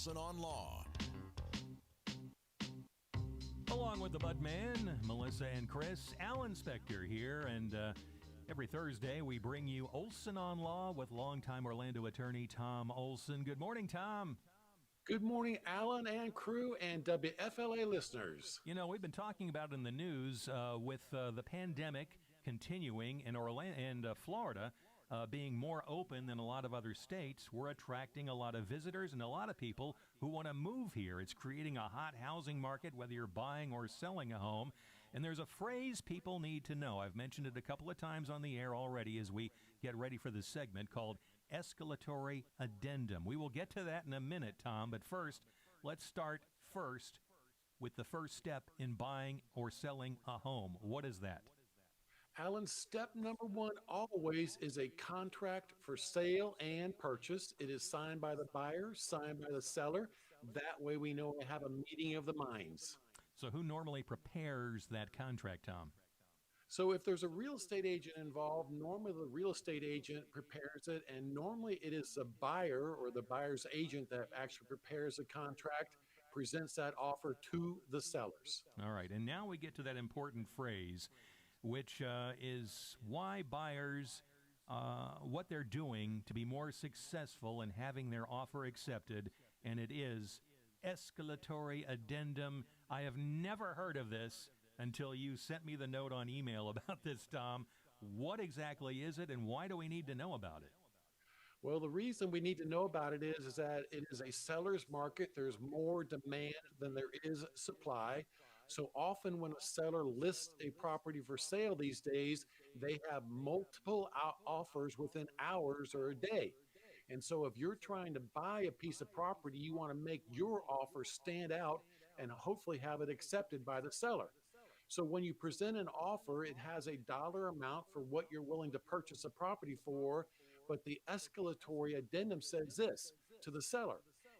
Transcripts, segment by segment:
Olson on Law. Along with the Budman, Melissa and Chris, Alan Spector here, and every Thursday we bring you Olson on Law with longtime Orlando attorney Tom Olson. Good morning, Tom. Good morning, Alan and crew and WFLA listeners. You know, we've been talking about in the news with the pandemic continuing in Orlando and Florida being more open than a lot of other states. We're attracting a lot of visitors and a lot of people who want to move here. It's creating a hot housing market, whether you're buying or selling a home. And there's a phrase people need to know. I've mentioned it a couple of times on the air already as we get ready for this segment, called escalatory addendum. We will get to that in a minute, Tom, but first, let's start first with the first step in buying or selling a home. What is that? Alan, step number one always is a contract for sale and purchase. It is signed by the buyer, signed by the seller. That way we know we have a meeting of the minds. So who normally prepares that contract, Tom? So if there's a real estate agent involved, normally the real estate agent prepares it, and normally it is the buyer or the buyer's agent that actually prepares the contract, presents that offer to the sellers. All right, and now we get to that important phrase, which is why buyers, what they're doing to be more successful in having their offer accepted, and it is escalatory addendum. I have never heard of this until you sent me the note on email about this, Tom. What exactly is it, and why do we need to know about it? Well, the reason we need to know about it is that it is a seller's market. There's more demand than there is supply. So often when a seller lists a property for sale these days, they have multiple offers within hours or a day. And so if you're trying to buy a piece of property, you want to make your offer stand out and hopefully have it accepted by the seller. So when you present an offer, it has a dollar amount for what you're willing to purchase a property for, but the escalatory addendum says this to the seller: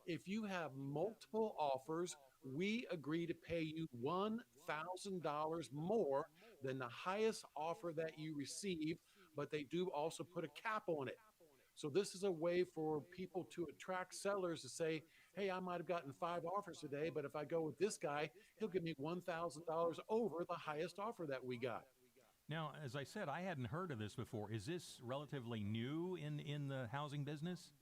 if you have multiple offers, we agree to pay you $1,000 more than the highest offer that you receive, but they do also put a cap on it. So this is a way for people to attract sellers to say, hey, I might have gotten 5 offers today, but if I go with this guy, he'll give me $1,000 over the highest offer that we got. Now, as I said, I hadn't heard of this before. Is this relatively new in the housing business?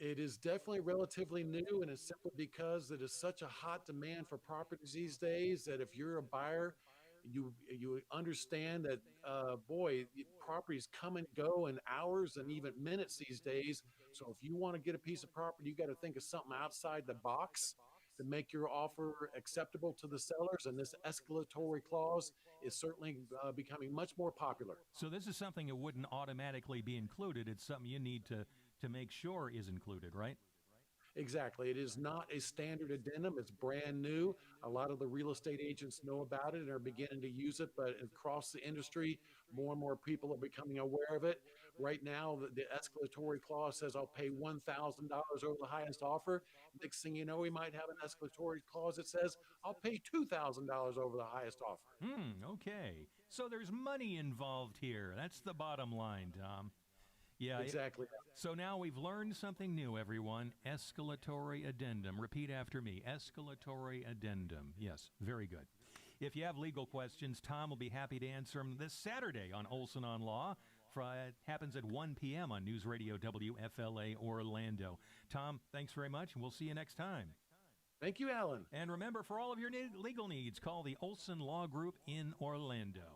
It is definitely relatively new, and it's simply because it is such a hot demand for properties these days that if you're a buyer, you understand that, properties come and go in hours and even minutes these days. So if you want to get a piece of property, you got to think of something outside the box to make your offer acceptable to the sellers. And this escalatory clause is certainly becoming much more popular. So this is something that wouldn't automatically be included. It's something you need to make sure is included, right? Exactly. It is not a standard addendum. It's brand new. A lot of the real estate agents know about it and are beginning to use it, but across the industry, more and more people are becoming aware of it. Right now, the escalatory clause says I'll pay $1,000 over the highest offer. Next thing you know, we might have an escalatory clause that says I'll pay $2,000 over the highest offer. Okay. So there's money involved here. That's the bottom line, Tom. Yeah, exactly. So now we've learned something new, everyone. Escalatory addendum. Repeat after me. Escalatory addendum. Yes, very good. If you have legal questions, Tom will be happy to answer them this Saturday on Olson on Law. It happens at 1 p.m. on News Radio WFLA Orlando. Tom, thanks very much, and we'll see you next time. Thank you, Alan. And remember, for all of your legal needs, call the Olson Law Group in Orlando.